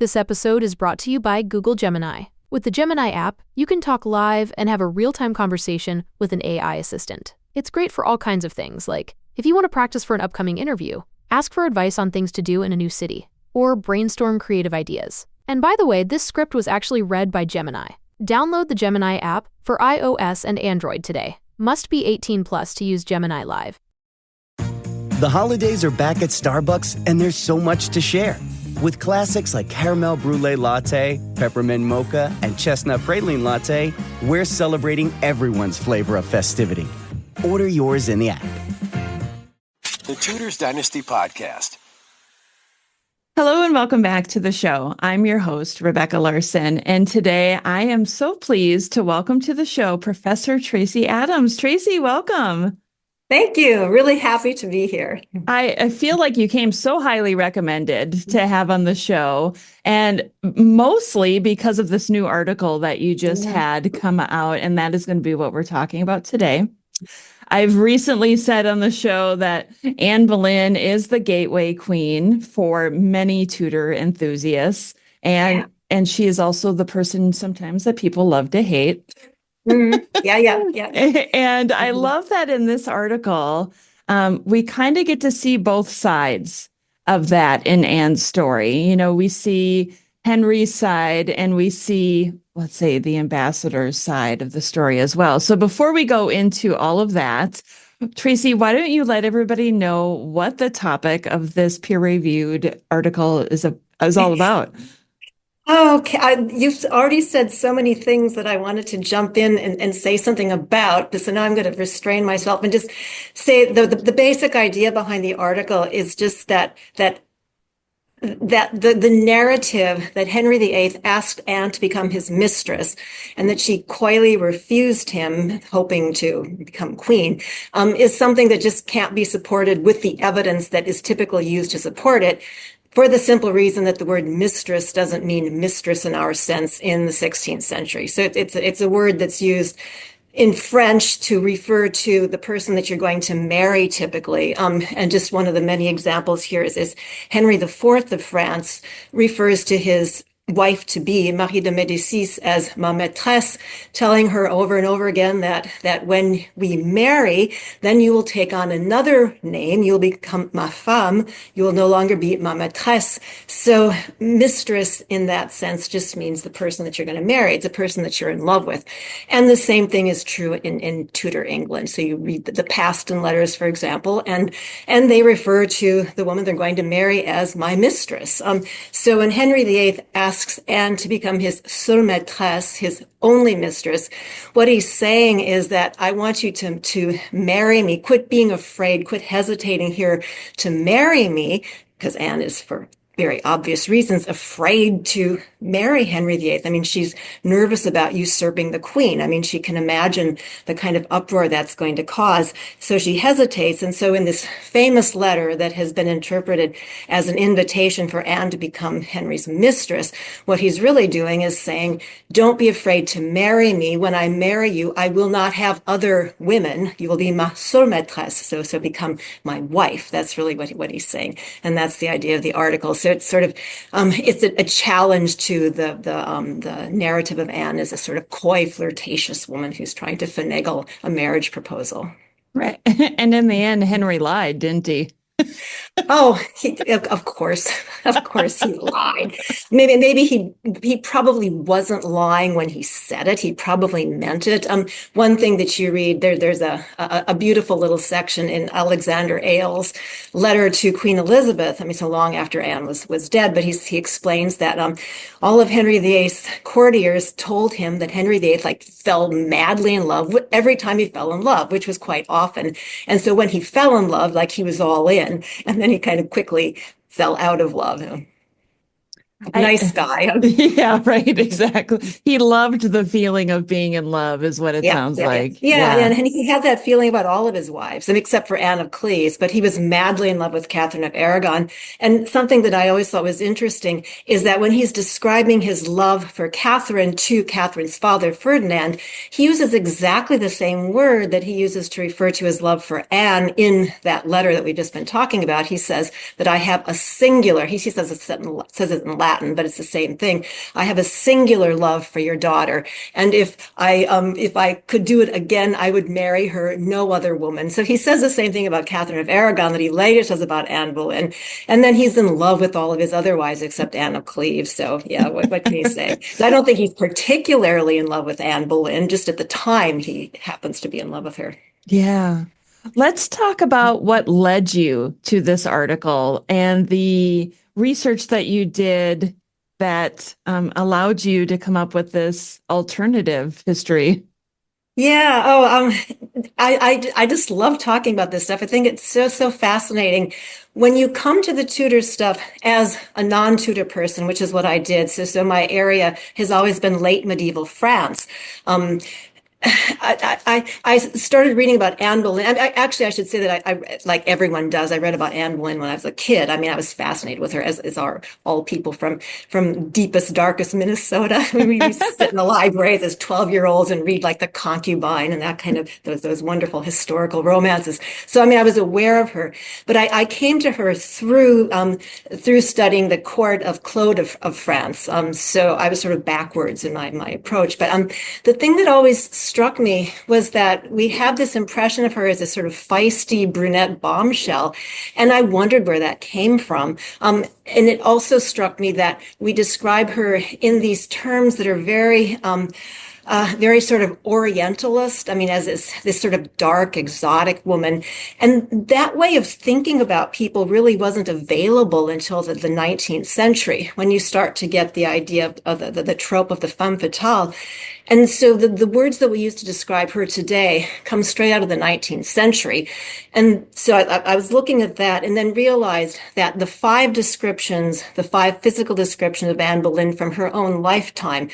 This episode is brought to you by Google Gemini. With the Gemini app, you can talk live and have a real-time conversation with an AI assistant. It's great for all kinds of things, like if you want to practice for an upcoming interview, ask for advice on things to do in a new city, or brainstorm creative ideas. And by the way, this script was actually read by Gemini. Download the Gemini app for iOS and Android today. Must be 18 plus to use Gemini Live. The holidays are back at Starbucks, and there's so much to share. With classics like Caramel Brulee Latte, Peppermint Mocha, and Chestnut Praline Latte, we're celebrating everyone's flavor of festivity. Order yours in the app. The Tudors Dynasty Podcast. Hello and welcome back to the show. I'm your host, Rebecca Larson, and today I am so pleased to welcome to the show Professor Tracy Adams. Tracy, welcome. Thank you. Really happy to be here. I feel like you came so highly recommended to have on the show, and mostly because of this new article that you just had come out, and that is going to be what we're talking about today. I've recently said on the show that Anne Boleyn is the gateway queen for many Tudor enthusiasts, and she is also the person sometimes that people love to hate. Mm-hmm. Yeah. And I love that in this article, we kind of get to see both sides of that in Anne's story. You know, we see Henry's side and we see, let's say, the ambassador's side of the story as well. So before we go into all of that, Tracy, why don't you let everybody know what the topic of this peer-reviewed article is all about? Okay, you've already said so many things that I wanted to jump in and say something about, so now I'm going to restrain myself and just say the basic idea behind the article is just that the narrative that Henry VIII asked Anne to become his mistress and that she coyly refused him, hoping to become queen, is something that just can't be supported with the evidence that is typically used to support it. For the simple reason that the word mistress doesn't mean mistress in our sense in the 16th century. So it's a word that's used in French to refer to the person that you're going to marry typically. And just one of the many examples here is Henry IV of France refers to his wife-to-be, Marie de Médicis, as ma maîtresse, telling her over and over again that when we marry, then you will take on another name. You'll become ma femme. You will no longer be ma maîtresse. So mistress in that sense just means the person that you're going to marry. It's a person that you're in love with. And the same thing is true in Tudor England. So you read the Paston letters, for example, and they refer to the woman they're going to marry as my mistress. So when Henry VIII asks Anne to become his seule maîtresse, his only mistress, what he's saying is that I want you to marry me. Quit being afraid, quit hesitating here to marry me, because Anne is, for very obvious reasons, afraid to marry Henry VIII. I mean, she's nervous about usurping the queen. I mean, she can imagine the kind of uproar that's going to cause. So she hesitates. And so in this famous letter that has been interpreted as an invitation for Anne to become Henry's mistress, what he's really doing is saying, don't be afraid to marry me. When I marry you, I will not have other women. You will be ma seule maîtresse. So become my wife. That's really what he's saying. And that's the idea of the article. So it's sort of, it's a challenge to the narrative of Anne as a sort of coy, flirtatious woman who's trying to finagle a marriage proposal. Right. And in the end, Henry lied, didn't he? Oh, of course he lied. Maybe he probably wasn't lying when he said it. He probably meant it. One thing that you read there's a beautiful little section in Alexander Ailes' letter to Queen Elizabeth. I mean, so long after Anne was dead, but he explains that all of Henry VIII's courtiers told him that Henry VIII fell madly in love every time he fell in love, which was quite often. And so when he fell in love, he was all in, and then he kind of quickly fell out of love. Nice guy. Yeah, right. Exactly. He loved the feeling of being in love is what it sounds like. Yeah. And he had that feeling about all of his wives, except for Anne of Cleves, but he was madly in love with Catherine of Aragon. And something that I always thought was interesting is that when he's describing his love for Catherine to Catherine's father, Ferdinand, he uses exactly the same word that he uses to refer to his love for Anne in that letter that we've just been talking about. He says that I have a singular, he says it in Latin, Latin, but it's the same thing. I have a singular love for your daughter. And if I could do it again, I would marry her, no other woman. So he says the same thing about Catherine of Aragon that he later says about Anne Boleyn. And then he's in love with all of his other wives except Anne of Cleves. So yeah, what can you say? So I don't think he's particularly in love with Anne Boleyn. Just at the time, he happens to be in love with her. Yeah. Let's talk about what led you to this article and the research that you did that allowed you to come up with this alternative history. Yeah. I just love talking about this stuff. I think it's so fascinating. When you come to the Tudor stuff as a non-Tudor person, which is what I did. So my area has always been late medieval France. I started reading about Anne Boleyn. I should say that I, like everyone does, I read about Anne Boleyn when I was a kid. I mean, I was fascinated with her, as are all people from deepest, darkest Minnesota. We sit in the libraries as 12-year-olds and read like The Concubine and that kind of those wonderful historical romances. So, I mean, I was aware of her, but I came to her through studying the court of Claude of France. So I was sort of backwards in my approach. But the thing that always struck me was that we have this impression of her as a sort of feisty brunette bombshell. And I wondered where that came from. And it also struck me that we describe her in these terms that are very sort of Orientalist. I mean, as this sort of dark, exotic woman. And that way of thinking about people really wasn't available until the 19th century, when you start to get the idea of the trope of the femme fatale. And so the words that we use to describe her today come straight out of the 19th century. And so I was looking at that and then realized that the five physical descriptions of Anne Boleyn from her own lifetime,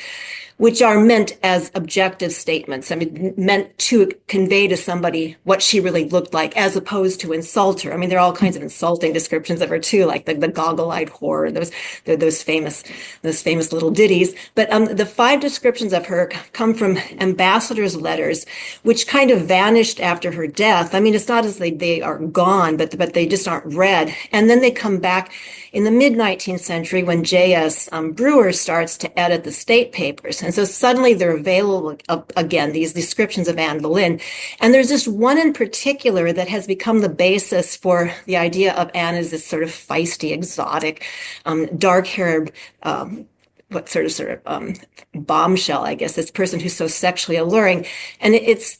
which are meant as objective statements. I mean, meant to convey to somebody what she really looked like, as opposed to insult her. I mean, there are all kinds of insulting descriptions of her too, like the goggle-eyed whore, those famous little ditties. But the five descriptions of her come from ambassadors' letters, which kind of vanished after her death. I mean, it's not as they are gone, but they just aren't read. And then they come back in the mid-19th century when J.S. Brewer starts to edit the state papers. And so suddenly they're available again, these descriptions of Anne Boleyn. And there's this one in particular that has become the basis for the idea of Anne as this sort of feisty, exotic, dark-haired, bombshell, I guess, this person who's so sexually alluring. And it's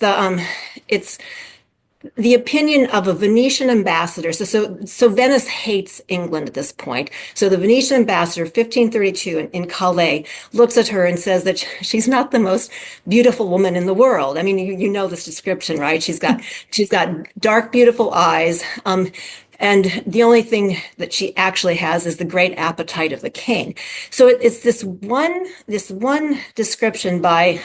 the opinion of a Venetian ambassador. So Venice hates England at this point. So the Venetian ambassador, 1532 in Calais, looks at her and says that she's not the most beautiful woman in the world. I mean, you know this description, right? She's got dark, beautiful eyes. And the only thing that she actually has is the great appetite of the king. So it's this one description by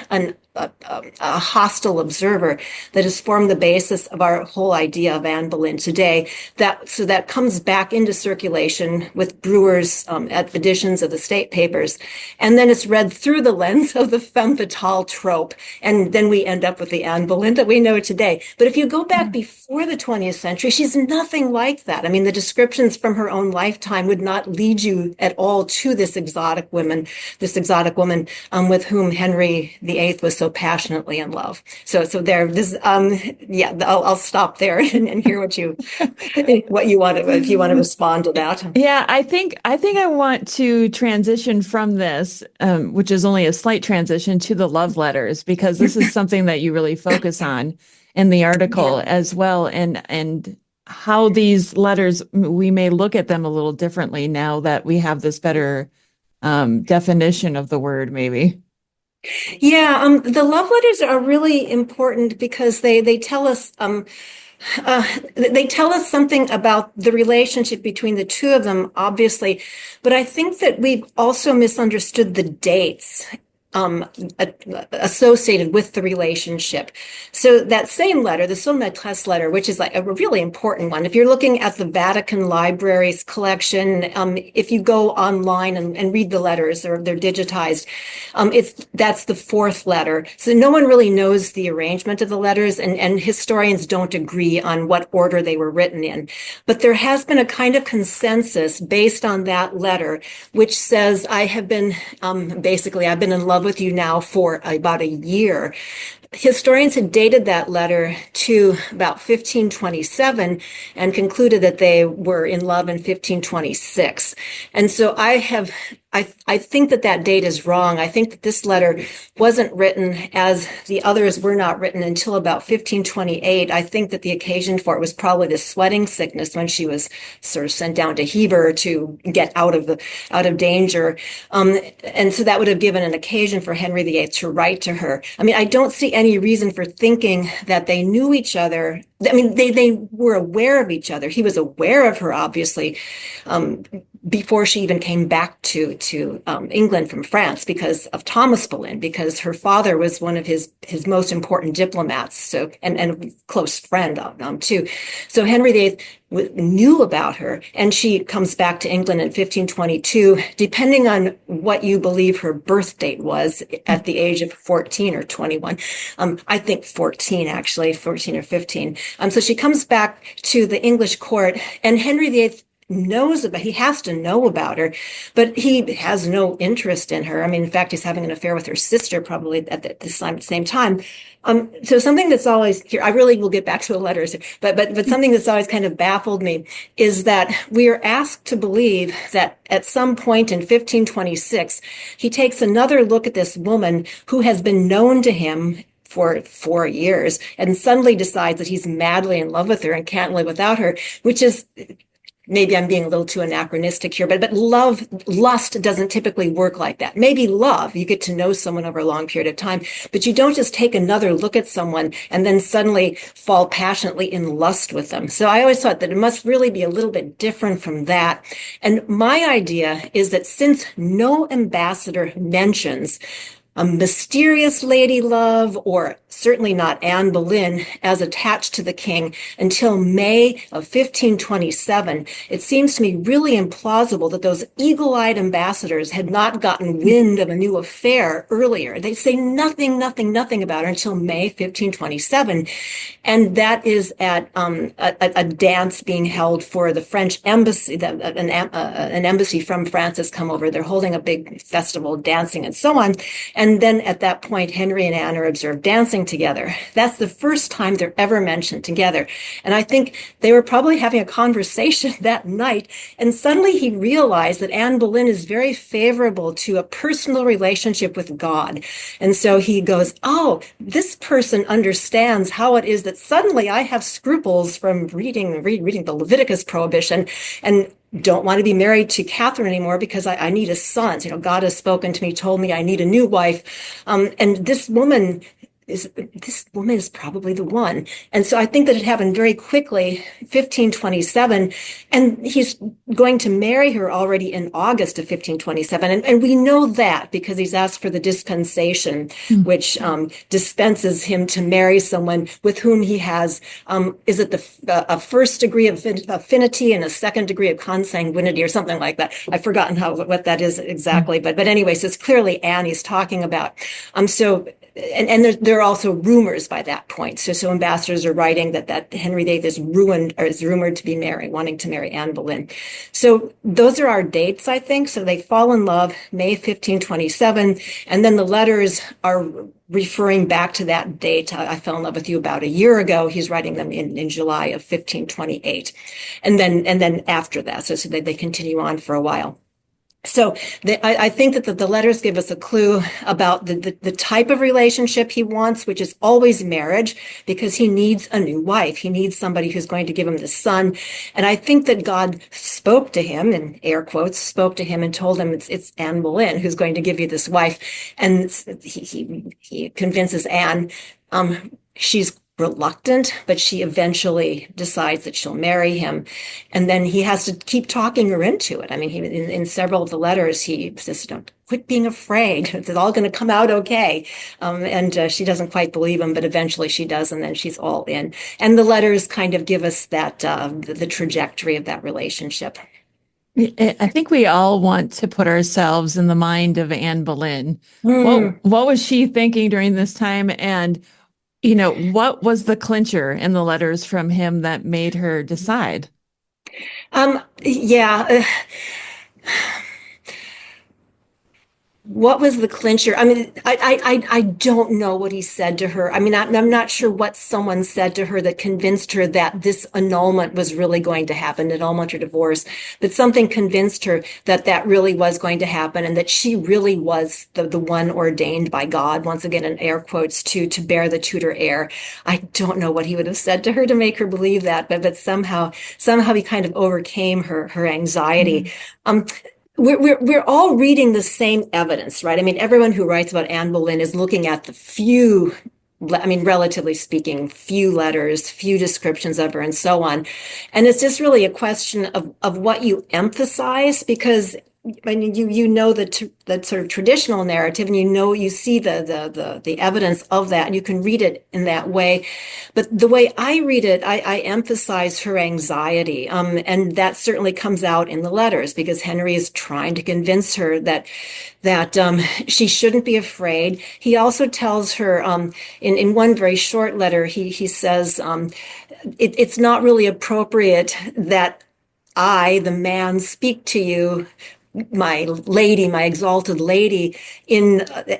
a hostile observer that has formed the basis of our whole idea of Anne Boleyn today. That comes back into circulation with Brewer's editions of the state papers, and then it's read through the lens of the femme fatale trope, and then we end up with the Anne Boleyn that we know today. But if you go back before the 20th century, she's nothing like that. I mean, the descriptions from her own lifetime would not lead you at all to this exotic woman with whom Henry VIII was so passionately in love. So there, I'll stop there and hear what you want to, if you want to respond to that. Yeah, I think I want to transition from this, which is only a slight transition, to the love letters, because this is something that you really focus on in the article as well, and how these letters, we may look at them a little differently now that we have this better definition of the word, maybe. Yeah, the love letters are really important because they tell us something about the relationship between the two of them, obviously, but I think that we've also misunderstood the dates associated with the relationship. So that same letter, the Son Maîtresse letter, which is like a really important one, if you're looking at the Vatican Library's collection, if you go online and read the letters, or they're digitized, that's the fourth letter. So no one really knows the arrangement of the letters, and historians don't agree on what order they were written in. But there has been a kind of consensus based on that letter, which says, I've been in love with you now for about a year. Historians had dated that letter to about 1527 and concluded that they were in love in 1526. And so I think that date is wrong. I think that this letter wasn't written, as the others were not written, until about 1528. I think that the occasion for it was probably the sweating sickness, when she was sort of sent down to Heber to get out of danger. And so that would have given an occasion for Henry VIII to write to her. I mean, I don't see any reason for thinking that they knew each other. I mean, they were aware of each other. He was aware of her, obviously, before she even came back to England from France, because of Thomas Boleyn, because her father was one of his most important diplomats, so and a close friend too. So Henry VIII knew about her, and she comes back to England in 1522, depending on what you believe her birth date was, at the age of 14 or 21. I think 14, actually, 14 or 15. So she comes back to the English court, and Henry VIII he has to know about her, but he has no interest in her. I mean, in fact, he's having an affair with her sister, probably at the same time. So something that's always here, I really will get back to the letters, but something that's always kind of baffled me is that we are asked to believe that at some point in 1526, he takes another look at this woman who has been known to him for 4 years, and suddenly decides that he's madly in love with her and can't live without her, which is, maybe I'm being a little too anachronistic here, but lust doesn't typically work like that. Maybe love, you get to know someone over a long period of time, but you don't just take another look at someone and then suddenly fall passionately in lust with them. So I always thought that it must really be a little bit different from that. And my idea is that since no ambassador mentions a mysterious lady love, or certainly not Anne Boleyn, as attached to the king until May of 1527, it seems to me really implausible that those eagle-eyed ambassadors had not gotten wind of a new affair earlier. They say nothing about her until May 1527. And that is at a dance being held for the French embassy. An embassy from France has come over. They're holding a big festival, dancing and so on. And then at that point, Henry and Anne are observed dancing together. That's the first time they're ever mentioned together. And I think they were probably having a conversation that night. And suddenly he realized that Anne Boleyn is very favorable to a personal relationship with God. And so he goes, oh, this person understands how it is that suddenly I have scruples from reading the Leviticus prohibition, and don't want to be married to Catherine anymore because I need a son. You know, God has spoken to me, told me I need a new wife. And this woman is probably the one. And so I think that it happened very quickly, 1527, and he's going to marry her already in August of 1527. And we know that because he's asked for the dispensation, which dispenses him to marry someone with whom he has, is it a first degree of affinity and a second degree of consanguinity or something like that. I've forgotten what that is exactly. But anyway, so it's clearly Anne he's talking about. And there are also rumors by that point. So ambassadors are writing that Henry VIII is rumored to be wanting to marry Anne Boleyn. So those are our dates, I think. So they fall in love May 1527, and then the letters are referring back to that date. I fell in love with you about a year ago. He's writing them in July of 1528, and then after that, so they continue on for a while. So I think that the letters give us a clue about the type of relationship he wants, which is always marriage, because he needs a new wife. He needs somebody who's going to give him the son. And I think that God spoke to him, in air quotes, spoke to him and told him it's Anne Boleyn who's going to give you this wife. And he convinces Anne, she's reluctant, but she eventually decides that she'll marry him. And then he has to keep talking her into it. I mean, in several of the letters, he says, don't quit being afraid. It's all going to come out okay. And she doesn't quite believe him, but eventually she does. And then she's all in. And the letters kind of give us that, the trajectory of that relationship. I think we all want to put ourselves in the mind of Anne Boleyn. What was she thinking during this time? And, what was the clincher in the letters from him that made her decide? Yeah. What was the clincher? I mean, I don't know what he said to her. I mean, I'm not sure what someone said to her that convinced her that this annulment was really going to happen, annulment or divorce, that something convinced her that that really was going to happen and that she really was the one ordained by God, once again, in air quotes, to bear the Tudor heir. I don't know what he would have said to her to make her believe that, but somehow he kind of overcame her anxiety. We're all reading the same evidence, right? I mean, everyone who writes about Anne Boleyn is looking at the few, I mean, relatively speaking, few letters, few descriptions of her, and so on. And it's just really a question of what you emphasize, because I mean, you know the sort of traditional narrative, and you see the evidence of that, and you can read it in that way. But the way I read it, I emphasize her anxiety, and that certainly comes out in the letters, because Henry is trying to convince her that she shouldn't be afraid. He also tells her in one very short letter, he says it's not really appropriate that I, the man, speak to you, my lady, my exalted lady,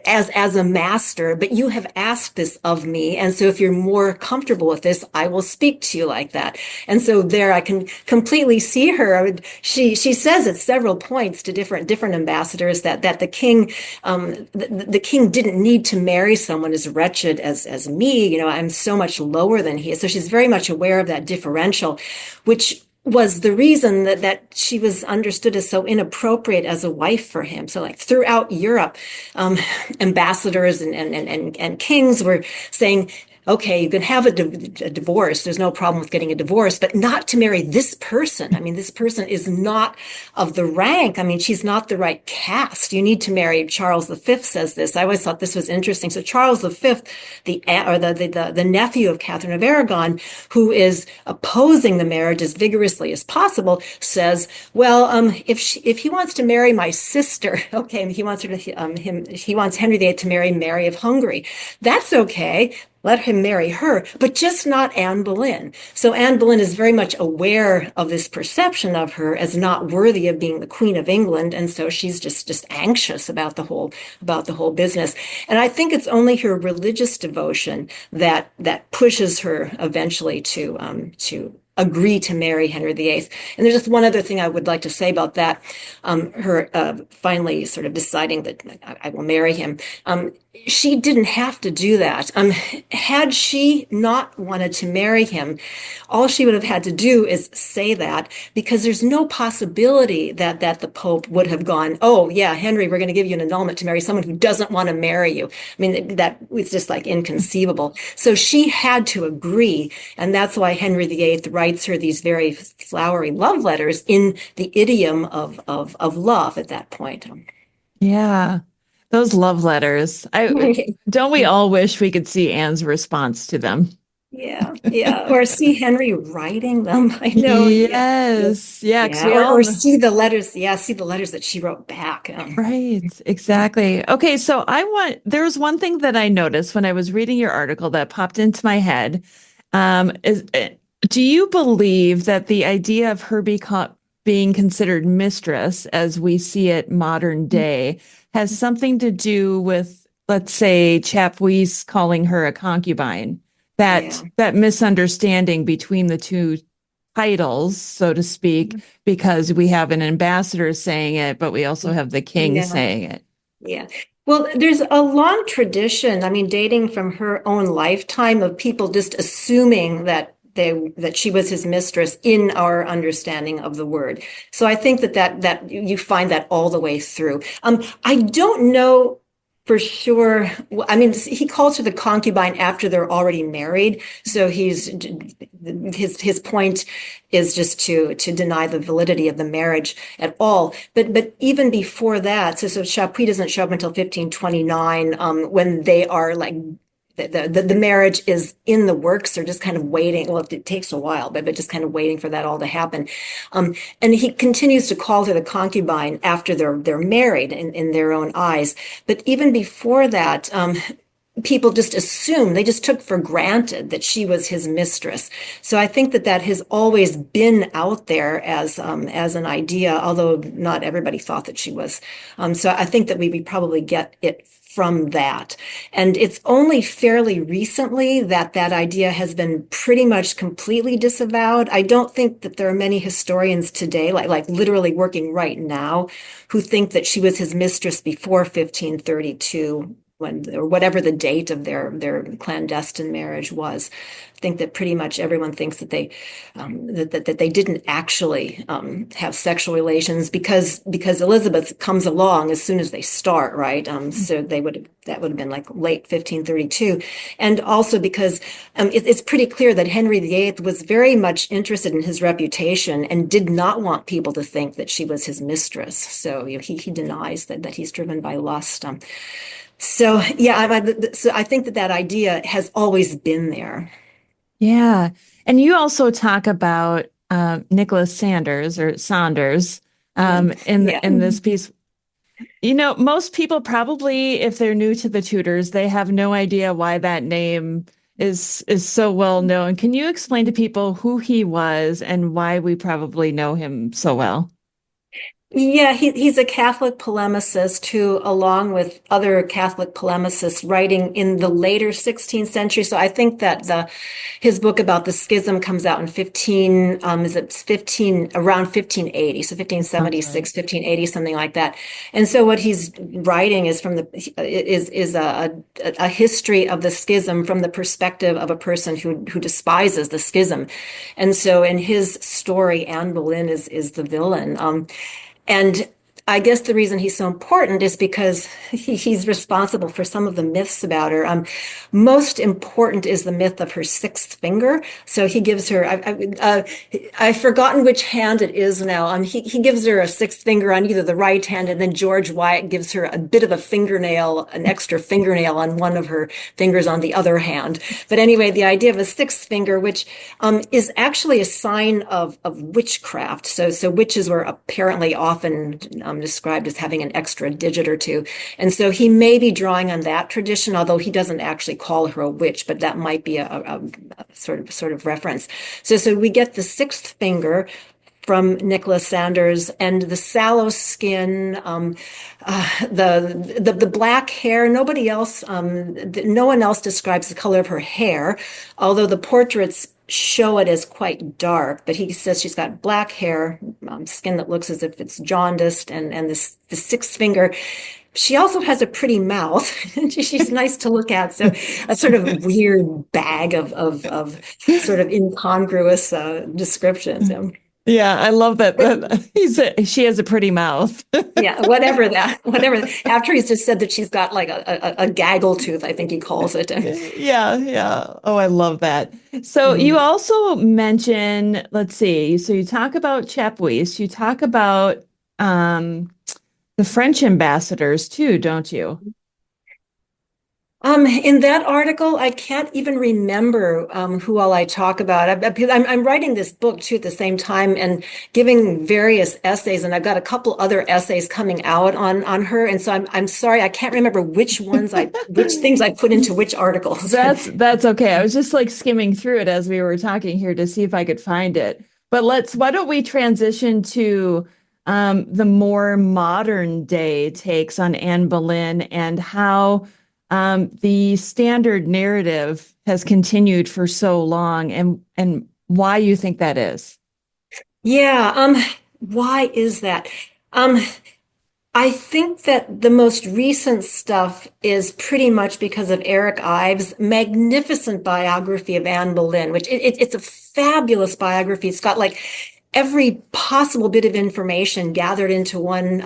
as a master, but you have asked this of me. And so if you're more comfortable with this, I will speak to you like that. And so there I can completely see her. She says at several points to different ambassadors that the king, the king didn't need to marry someone as wretched as me. I'm so much lower than he is. So she's very much aware of that differential, which was the reason that she was understood as so inappropriate as a wife for him. So like throughout Europe, ambassadors and kings were saying, okay, you can have a divorce. There's no problem with getting a divorce, but not to marry this person. I mean, this person is not of the rank. I mean, she's not the right caste. You need to marry. Charles V says this. I always thought this was interesting. So Charles V, the nephew of Catherine of Aragon, who is opposing the marriage as vigorously as possible, says, well, if he wants to marry my sister, okay, he wants he wants Henry VIII to marry Mary of Hungary. That's okay. Let him marry her, but just not Anne Boleyn. So Anne Boleyn is very much aware of this perception of her as not worthy of being the Queen of England, and so she's just anxious about the whole business. And I think it's only her religious devotion that pushes her eventually to agree to marry Henry VIII. And there's just one other thing I would like to say about that. Her finally sort of deciding that I will marry him. She didn't have to do that. Had she not wanted to marry him, all she would have had to do is say that, because there's no possibility that the Pope would have gone, oh yeah, Henry, we're going to give you an annulment to marry someone who doesn't want to marry you. I mean, that was just like inconceivable. So she had to agree, and that's why Henry VIII writes her these very flowery love letters in the idiom of love at that point. Yeah. Those love letters. Don't we all wish we could see Anne's response to them? Yeah. Or see Henry writing them. I know. Yes. Yeah. Or see the letters. Yeah. See the letters that she wrote back. Right. Exactly. Okay. So there was one thing that I noticed when I was reading your article that popped into my head. Do you believe that the idea of her being considered mistress, as we see it modern day, has something to do with, let's say, Chapuis calling her a concubine? That misunderstanding between the two titles, so to speak, because we have an ambassador saying it, but we also have the king saying it. Yeah. Well, there's a long tradition, I mean, dating from her own lifetime, of people just assuming that she was his mistress in our understanding of the word. So I think that you find that all the way through. I don't know For sure. Well, I mean, he calls her the concubine after they're already married. So his point is just to deny the validity of the marriage at all. But even before that, so Chapuis doesn't show up until 1529, when they are like the marriage is in the works. They're just kind of waiting. Well, it takes a while, but just kind of waiting for that all to happen. And he continues to call her the concubine after they're married in their own eyes. But even before that, people just assumed, they just took for granted that she was his mistress. So I think that has always been out there as an idea, although not everybody thought that she was. So I think that we probably get it from that. And it's only fairly recently that idea has been pretty much completely disavowed. I don't think that there are many historians today, like literally working right now, who think that she was his mistress before 1532. Or whatever the date of their clandestine marriage was. I think that pretty much everyone thinks that they that they didn't actually have sexual relations because Elizabeth comes along as soon as they start, right? So that would have been like late 1532, and also because it's pretty clear that Henry VIII was very much interested in his reputation and did not want people to think that she was his mistress. So he denies that he's driven by lust. So yeah, so I think that idea has always been there. Yeah. And you also talk about Nicholas Sanders or Saunders in this piece. You know, most people probably, if they're new to the Tudors, they have no idea why that name is so well known. Can you explain to people who he was and why we probably know him so well? Yeah, he's a Catholic polemicist who, along with other Catholic polemicists, writing in the later 16th century. So I think that his book about the schism comes out in around 1580, so 1576, 1580, something like that. And so what he's writing is is a history of the schism from the perspective of a person who despises the schism. And so in his story, Anne Boleyn is the villain. And I guess the reason he's so important is because he's responsible for some of the myths about her. Most important is the myth of her sixth finger. So he gives her, I've forgotten which hand it is now. He gives her a sixth finger on either the right hand, and then George Wyatt gives her a bit of a fingernail, an extra fingernail on one of her fingers on the other hand. But anyway, the idea of a sixth finger, which is actually a sign of witchcraft. So witches were apparently often described as having an extra digit or two. And so he may be drawing on that tradition, although he doesn't actually call her a witch, but that might be a sort of reference. So we get the sixth finger from Nicholas Sanders, and the sallow skin, the black hair. Nobody else, no one else describes the color of her hair, although the portraits show it as quite dark. But he says she's got black hair, skin that looks as if it's jaundiced, and the sixth finger. She also has a pretty mouth. She's nice to look at. So a sort of weird bag of sort of incongruous descriptions. Yeah, I love that. She has a pretty mouth. Yeah, whatever. After he's just said that she's got like a gaggle tooth, I think he calls it. Yeah. Oh, I love that. So you also mention, let's see. So you talk about Chapuis. You talk about the French ambassadors too, don't you? In that article, I can't even remember who all I talk about. Because I'm writing this book too at the same time and giving various essays, and I've got a couple other essays coming out on her. And so I'm sorry, I can't remember which things I put into which articles. That's okay. I was just like skimming through it as we were talking here to see if I could find it. But why don't we transition to the more modern day takes on Anne Boleyn and how the standard narrative has continued for so long, and why you think that is. Yeah, why is that? I think that the most recent stuff is pretty much because of Eric Ives' magnificent biography of Anne Boleyn, which it's a fabulous biography. It's got like every possible bit of information gathered into one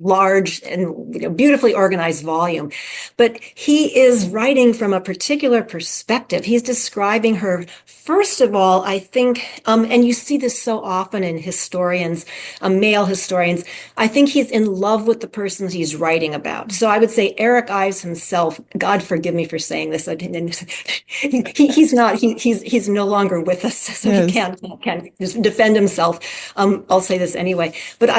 large and beautifully organized volume. But he is writing from a particular perspective. He's describing her, first of all, I think, and you see this so often in historians, male historians, I think he's in love with the persons he's writing about. So I would say Eric Ives himself, God forgive me for saying this, he's no longer with us, so he can't just defend himself. I'll say this anyway, but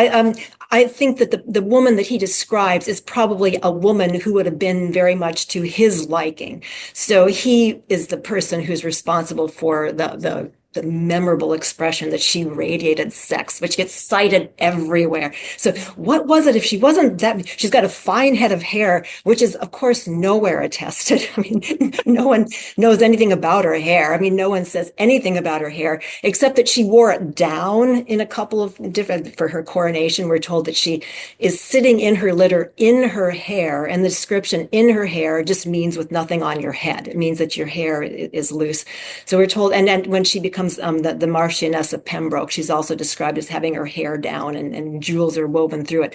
I think that the woman that he describes is probably a woman who would have been very much to his liking. So he is the person who's responsible for the memorable expression that she radiated sex, which gets cited everywhere. So what was it if she wasn't that? She's got a fine head of hair, which is, of course, nowhere attested. I mean, no one knows anything about her hair. I mean, no one says anything about her hair, except that she wore it down in a couple of different, for her coronation. We're told that she is sitting in her litter in her hair, and the description in her hair just means with nothing on your head. It means that your hair is loose. So we're told, and then when she becomes the Marchioness of Pembroke, she's also described as having her hair down and jewels are woven through it.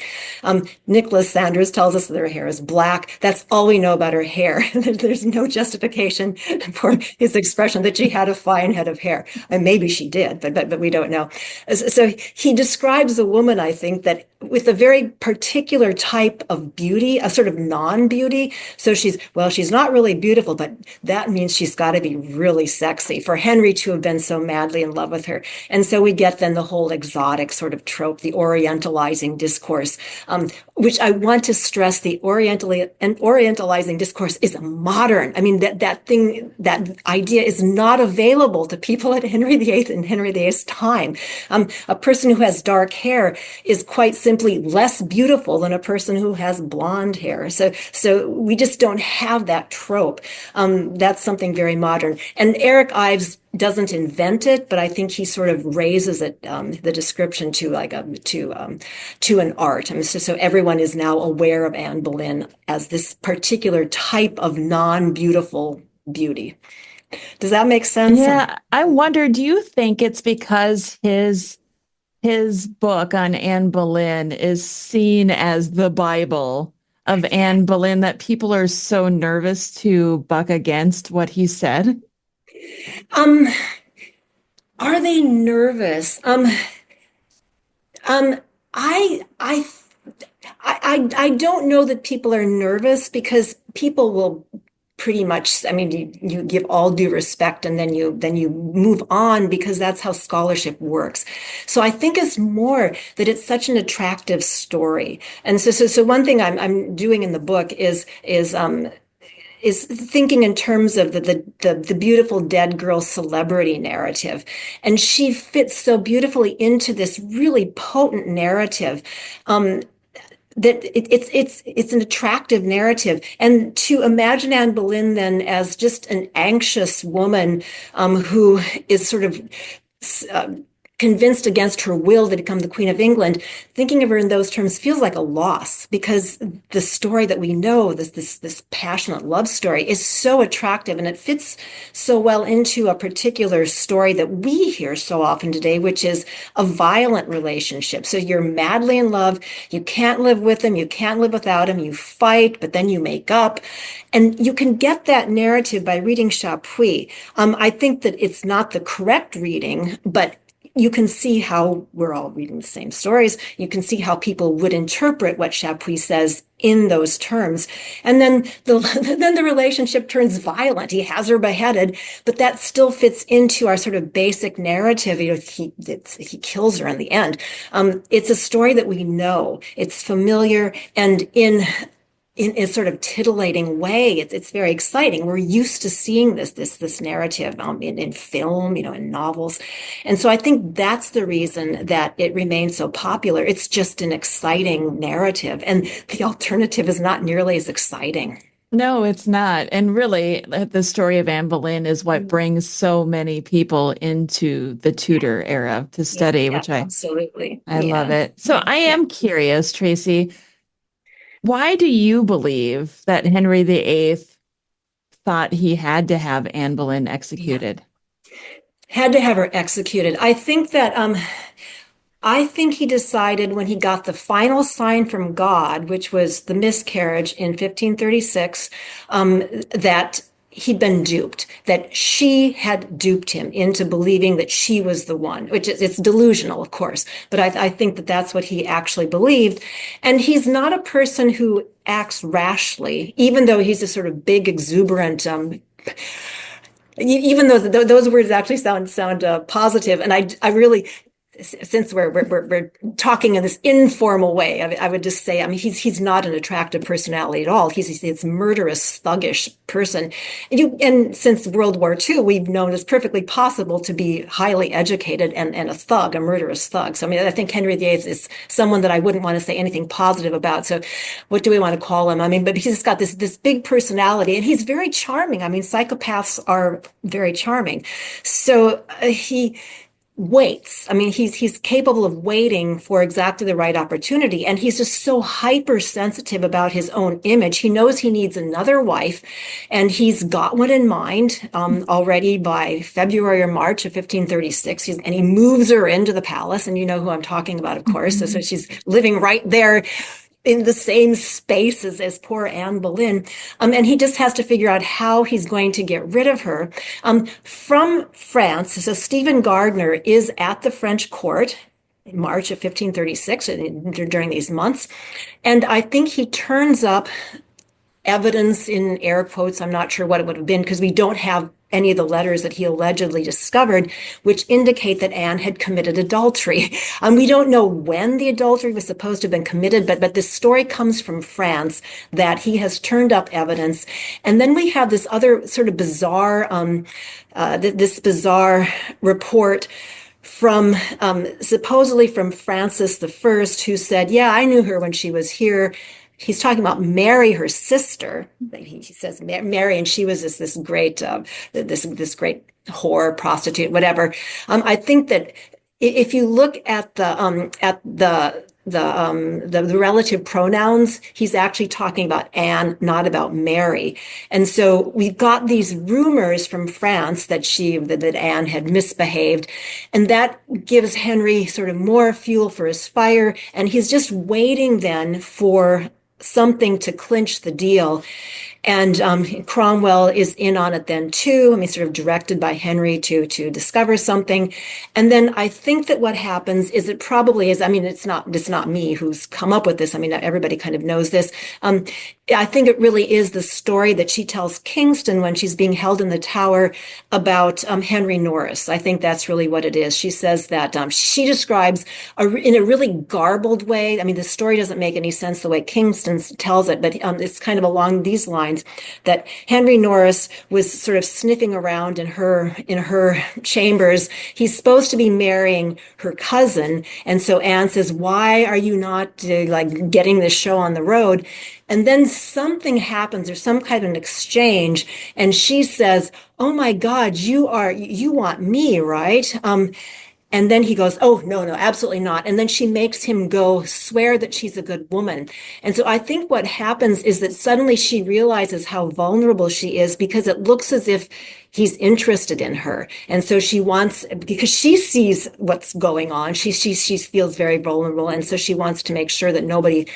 Nicholas Sanders tells us that her hair is black. That's all we know about her hair. There's no justification for his expression that she had a fine head of hair. And maybe she did, but we don't know. So he describes a woman, I think, that with a very particular type of beauty, a sort of non-beauty. So she's not really beautiful, but that means she's got to be really sexy for Henry to have been so madly in love with her. And so we get then the whole exotic sort of trope, the orientalizing discourse, which I want to stress, the orientalizing discourse is modern. I mean, that idea is not available to people at Henry VIII and Henry VIII's time. A person who has dark hair is quite simply less beautiful than a person who has blonde hair. So we just don't have that trope. That's something very modern. And Eric Ives doesn't invent it, but I think he sort of raises it, the description to an art. I mean, so everyone is now aware of Anne Boleyn as this particular type of non-beautiful beauty. Does that make sense? Yeah, I wonder, do you think it's because his book on Anne Boleyn is seen as the Bible of Anne Boleyn that people are so nervous to buck against what he said? Are they nervous? I don't know that people are nervous, because people will pretty much, I mean, you give all due respect and then you move on, because that's how scholarship works. So I think it's more that it's such an attractive story. And so one thing I'm doing in the book is thinking in terms of the beautiful dead girl celebrity narrative. And she fits so beautifully into this really potent narrative. That it's an attractive narrative. And to imagine Anne Boleyn then as just an anxious woman, who is sort of, convinced against her will to become the Queen of England, thinking of her in those terms feels like a loss, because the story that we know, this passionate love story, is so attractive, and it fits so well into a particular story that we hear so often today, which is a violent relationship. So you're madly in love, you can't live with him, you can't live without him, you fight, but then you make up. And you can get that narrative by reading Chapuis. I think that it's not the correct reading, but you can see how we're all reading the same stories. You can see how people would interpret what Chapuis says in those terms. And then the relationship turns violent. He has her beheaded, but that still fits into our sort of basic narrative. He kills her in the end. It's a story that we know. It's familiar, and in a sort of titillating way, it's very exciting. We're used to seeing this narrative in film, in novels. And so I think that's the reason that it remains so popular. It's just an exciting narrative, and the alternative is not nearly as exciting. No, it's not. And really, the story of Anne Boleyn is what brings so many people into the Tudor era to study, Yeah, which absolutely. I love it. So I am curious, Tracy, why do you believe that Henry VIII thought he had to have Anne Boleyn executed? Had to have her executed. I think that I think he decided when he got the final sign from God, which was the miscarriage in 1536, that he'd been duped, that she had duped him into believing that she was the one, which is, it's delusional, of course, but I think that that's what he actually believed. And he's not a person who acts rashly, even though he's a sort of big, exuberant, even though those words actually sound positive. And I really, since we're talking in this informal way, I would just say, I mean, he's not an attractive personality at all. He's murderous, thuggish person. And since World War II, we've known it's perfectly possible to be highly educated and a thug, a murderous thug. So I mean, I think Henry VIII is someone that I wouldn't want to say anything positive about. So what do we want to call him? I mean, but he's got this big personality, and he's very charming. I mean, psychopaths are very charming. So he waits. I mean, he's capable of waiting for exactly the right opportunity. And he's just so hypersensitive about his own image. He knows he needs another wife, and he's got one in mind already by February or March of 1536. And he moves her into the palace. And you know who I'm talking about, of course. So she's living right there in the same space as poor Anne Boleyn. And he just has to figure out how he's going to get rid of her. From France, so Stephen Gardiner is at the French court in March of 1536 during these months. And I think he turns up evidence in air quotes. I'm not sure what it would have been because we don't have any of the letters that he allegedly discovered, which indicate that Anne had committed adultery. We don't know when the adultery was supposed to have been committed, but this story comes from France that he has turned up evidence. And then we have this other sort of bizarre, this bizarre report from supposedly from Francis I, who said, yeah, I knew her when she was here. He's talking about Mary, her sister. He says Mary, and she was this great, this great whore, prostitute, whatever. I think that if you look at the relative pronouns, he's actually talking about Anne, not about Mary. And so we've got these rumors from France that Anne had misbehaved, and that gives Henry sort of more fuel for his fire, and he's just waiting then for something to clinch the deal. And Cromwell is in on it then too. I mean, sort of directed by Henry to discover something. And then I think that what happens is it probably is, I mean, it's not me who's come up with this. I mean, everybody kind of knows this. I think it really is the story that she tells Kingston when she's being held in the Tower about Henry Norris. I think that's really what it is. She says that she describes in a really garbled way. I mean, the story doesn't make any sense the way Kingston tells it, but it's kind of along these lines, that Henry Norris was sort of sniffing around in her chambers. He's supposed to be marrying her cousin. And so Anne says, why are you not getting this show on the road? And then something happens, there's some kind of an exchange, and she says, oh my God, you want me, right? And then he goes, oh, no, absolutely not. And then she makes him go swear that she's a good woman. And so I think what happens is that suddenly she realizes how vulnerable she is, because it looks as if he's interested in her. And so she wants, because she sees what's going on, she feels very vulnerable. And so she wants to make sure that nobody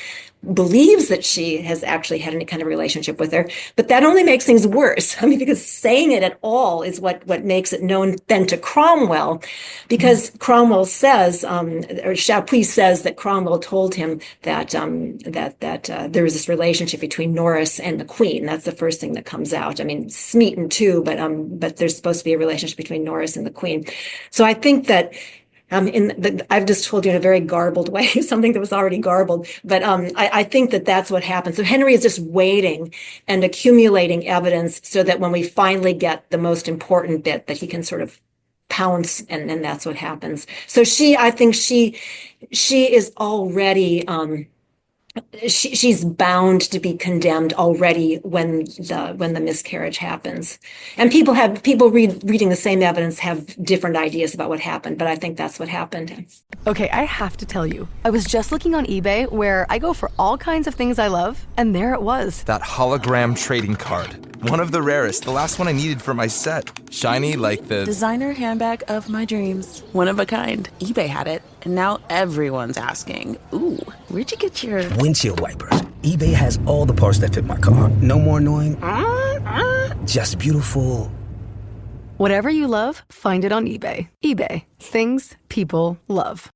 believes that she has actually had any kind of relationship with her. But that only makes things worse. I mean, because saying it at all is what makes it known then to Cromwell, because Cromwell says, or Chapuis says that Cromwell told him that there was this relationship between Norris and the Queen. That's the first thing that comes out. I mean, Smeaton too, but there's supposed to be a relationship between Norris and the Queen. So I think that I've just told you in a very garbled way, something that was already garbled, but I think that that's what happens. So Henry is just waiting and accumulating evidence so that when we finally get the most important bit, that he can sort of pounce, and that's what happens. So I think she is already she's bound to be condemned already when the miscarriage happens. And people reading the same evidence have different ideas about what happened, but I think that's what happened. Okay, I have to tell you, I was just looking on eBay, where I go for all kinds of things I love, and there it was. That hologram trading card. One of the rarest, the last one I needed for my set. Shiny like the... Designer handbag of my dreams. One of a kind. eBay had it, and now everyone's asking, ooh, where'd you get your... Windshield wipers. eBay has all the parts that fit my car. No more annoying, just beautiful. Whatever you love, find it on eBay. eBay. Things people love.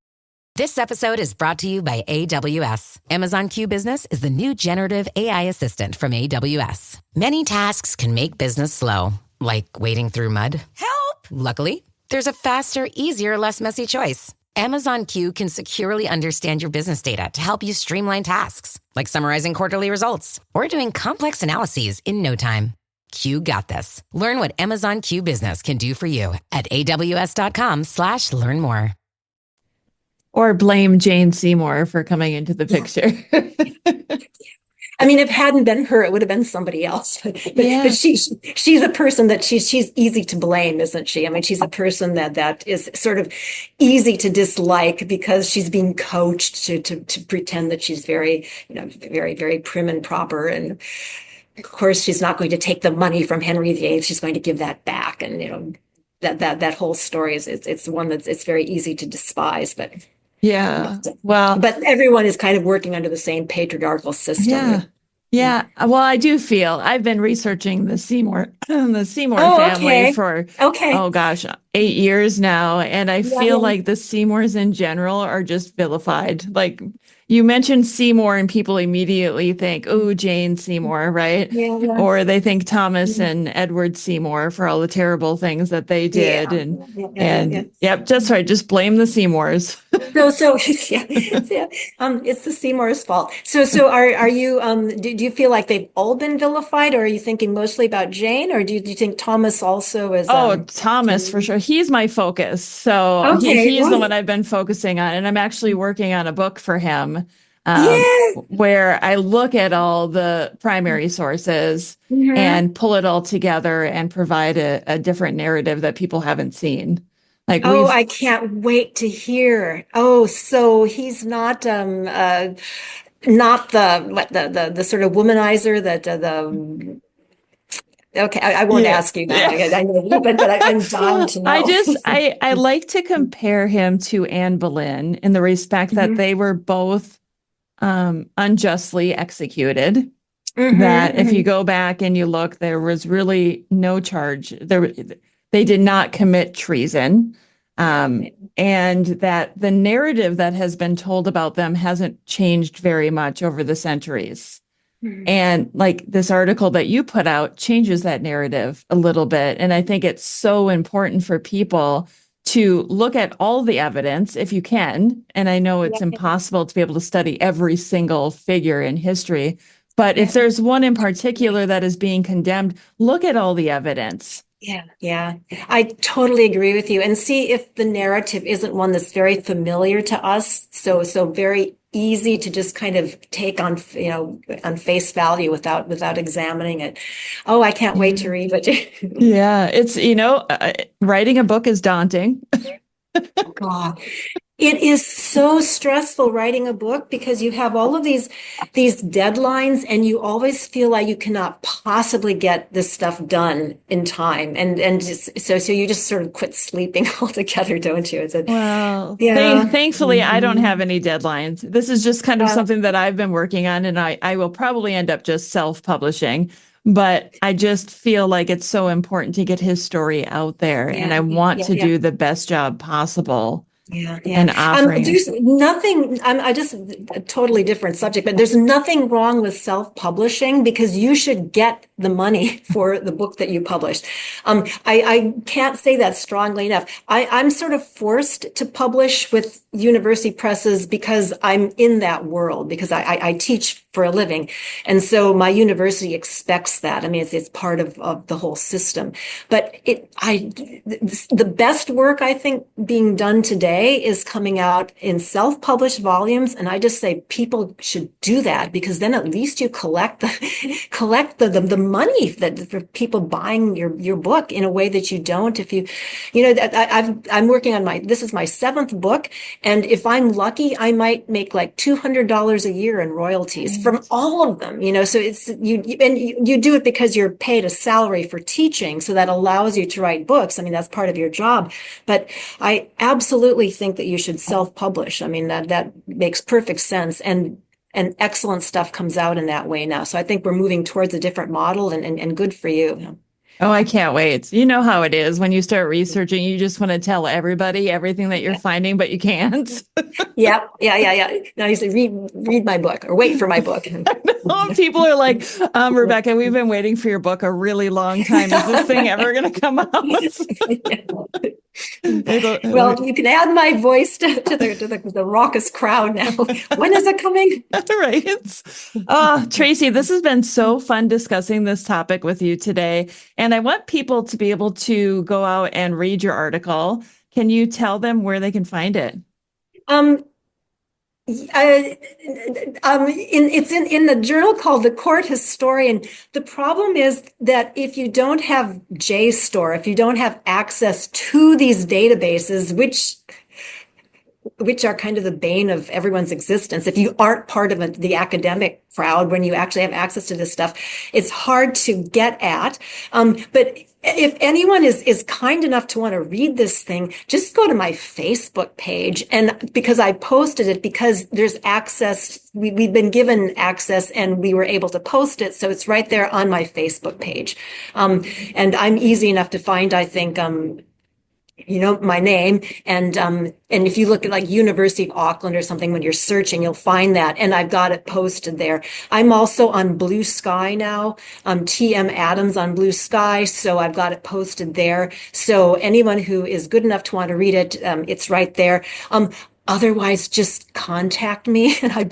This episode is brought to you by AWS. Amazon Q Business is the new generative AI assistant from AWS. Many tasks can make business slow, like wading through mud. Help! Luckily, there's a faster, easier, less messy choice. Amazon Q can securely understand your business data to help you streamline tasks, like summarizing quarterly results or doing complex analyses in no time. Q got this. Learn what Amazon Q Business can do for you at aws.com/learn more. Or blame Jane Seymour for coming into the picture. I mean, if it hadn't been her, it would have been somebody else. But she's a person that she's easy to blame, isn't she? I mean, she's a person that is sort of easy to dislike because she's being coached to pretend that she's very, very, very prim and proper. And of course, she's not going to take the money from Henry VIII. She's going to give that back. And, that whole story it's one it's very easy to despise, but yeah, well, but everyone is kind of working under the same patriarchal system. Yeah. Well, I do feel I've been researching the Seymour family for oh gosh, 8 years now, and I feel like the Seymours in general are just vilified. Like you mentioned Seymour, and people immediately think, "Oh, Jane Seymour," right? Yeah. Or they think Thomas and Edward Seymour for all the terrible things that they did, and that's right. Just blame the Seymours. It's the Seymour's fault. So are you do you feel like they've all been vilified, or are you thinking mostly about Jane, or do you think Thomas also is? Thomas for sure. He's my focus. So he's the one I've been focusing on, and I'm actually working on a book for him where I look at all the primary sources and pull it all together and provide a different narrative that people haven't seen. Like I can't wait to hear. Oh, so he's not the sort of womanizer that okay, I won't ask you that. Yeah. I know, but I'm dying to know. I like to compare him to Anne Boleyn in the respect that they were both unjustly executed. That if you go back and you look, there was really no charge. They did not commit treason. And that the narrative that has been told about them hasn't changed very much over the centuries. And like this article that you put out changes that narrative a little bit. And I think it's so important for people to look at all the evidence if you can. And I know it's impossible to be able to study every single figure in history. But if there's one in particular that is being condemned, look at all the evidence. Yeah. I totally agree with you. And see if the narrative isn't one that's very familiar to us. So very easy to just kind of take on face value without examining it. Oh, I can't wait to read it. Yeah, it's, writing a book is daunting. God. It is so stressful writing a book because you have all of these deadlines, and you always feel like you cannot possibly get this stuff done in time, and so you just sort of quit sleeping altogether, don't you? Thankfully, I don't have any deadlines. This is just kind of something that I've been working on, and I will probably end up just self-publishing. But I just feel like it's so important to get his story out there, and I want to do the best job possible. And offering. There's nothing, I just a totally different subject, but there's nothing wrong with self-publishing because you should get the money for the book that you published. I can't say that strongly enough. I'm sort of forced to publish with university presses because I'm in that world, because I teach for a living. And so my university expects that. I mean, it's part of the whole system. But the best work I think being done today today is coming out in self-published volumes, and I just say people should do that, because then at least you collect the money that for people buying your book in a way that you don't if you I'm working on this is my 7th book, and if I'm lucky, I might make like $200 a year in royalties from all of them. So it's you do it because you're paid a salary for teaching, so that allows you to write books. I mean, that's part of your job. But I absolutely think that you should self-publish. I mean, that makes perfect sense. And excellent stuff comes out in that way now. So I think we're moving towards a different model, and good for you. Oh, I can't wait. You know how it is when you start researching, you just want to tell everybody everything that you're finding, but you can't. Yeah. Now you say, read my book, or wait for my book. People are like, Rebecca, we've been waiting for your book a really long time. Is this thing ever going to come out? Well, you can add my voice to the raucous crowd now. When is it coming? Right. Oh, Tracy, this has been so fun discussing this topic with you today. And I want people to be able to go out and read your article. Can you tell them where they can find it? It's in the journal called The Court Historian. The problem is that if you don't have JSTOR, if you don't have access to these databases, which are kind of the bane of everyone's existence, if you aren't part of the academic crowd, when you actually have access to this stuff, it's hard to get at. But if anyone is kind enough to want to read this thing, just go to my Facebook page. And because I posted it, because there's access, we've been given access and we were able to post it. So it's right there on my Facebook page. And I'm easy enough to find, I think, my name. And if you look at like University of Auckland or something, when you're searching, you'll find that. And I've got it posted there. I'm also on Blue Sky now, TM Adams on Blue Sky. So I've got it posted there. So anyone who is good enough to want to read it, it's right there. Otherwise, just contact me, and I'm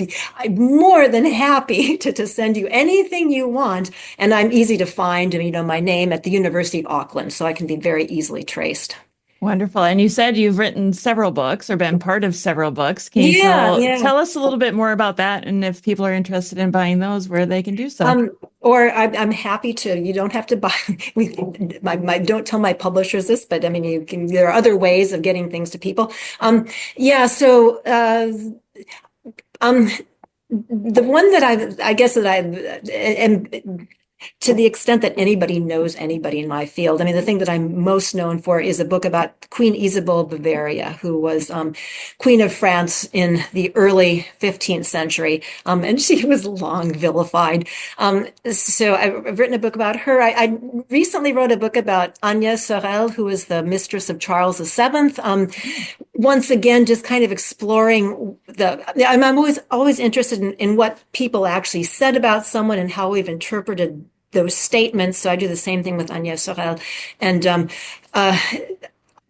more than happy to send you anything you want. And I'm easy to find, my name at the University of Auckland, so I can be very easily traced. Wonderful. And you said you've written several books or been part of several books. Can you tell us a little bit more about that? And if people are interested in buying those, where they can do so? Or I'm happy to. You don't have to buy. Don't tell my publishers this, but I mean, there are other ways of getting things to people. So the one that I guess that I am, to the extent that anybody knows anybody in my field. I mean, the thing that I'm most known for is a book about Queen Isabel of Bavaria, who was Queen of France in the early 15th century. And she was long vilified. So I've written a book about her. I recently wrote a book about Agnès Sorel, who was the mistress of Charles VII. Once again, just kind of exploring I'm always interested in what people actually said about someone and how we've interpreted those statements. So I do the same thing with Agnès Sorel. And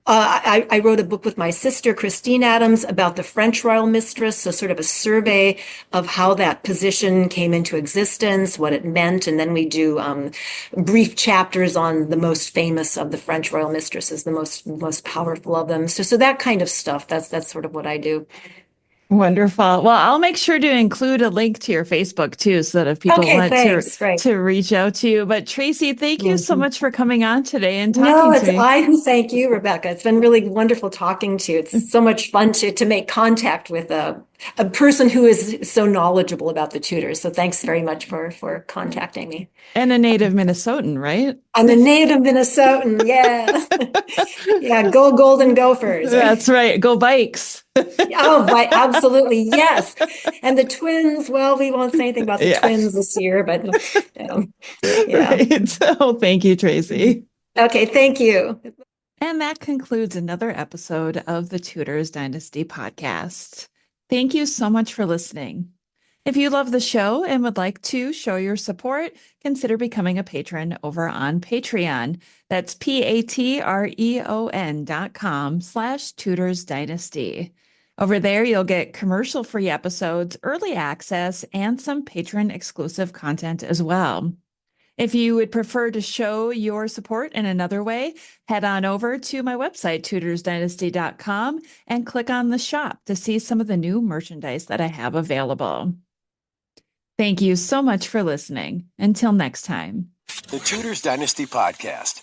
I wrote a book with my sister, Christine Adams, about the French royal mistress. So sort of a survey of how that position came into existence, what it meant. And then we do brief chapters on the most famous of the French royal mistresses, the most powerful of them. So that kind of stuff, that's sort of what I do. Wonderful. Well, I'll make sure to include a link to your Facebook too, so that if people want to reach out to you. But Tracy, thank you so much for coming on today and talking to me. No, it's I who thank you, Rebecca. It's been really wonderful talking to you. It's so much fun to make contact with a person who is so knowledgeable about the Tudors. So thanks very much for contacting me. And a native Minnesotan, right? I'm a native Minnesotan, yes. Yeah, go Golden Gophers. That's right. Go Bikes. Absolutely, yes. And the Twins, well, we won't say anything about the Twins this year, but yeah. Right. So thank you, Tracy. Okay, thank you. And that concludes another episode of the Tudors Dynasty podcast. Thank you so much for listening. If you love the show and would like to show your support, consider becoming a patron over on Patreon. That's patreon.com/Tudors Dynasty. Over there, you'll get commercial-free episodes, early access, and some patron-exclusive content as well. If you would prefer to show your support in another way, head on over to my website, tutorsdynasty.com, and click on the shop to see some of the new merchandise that I have available. Thank you so much for listening. Until next time. The Tudors Dynasty Podcast.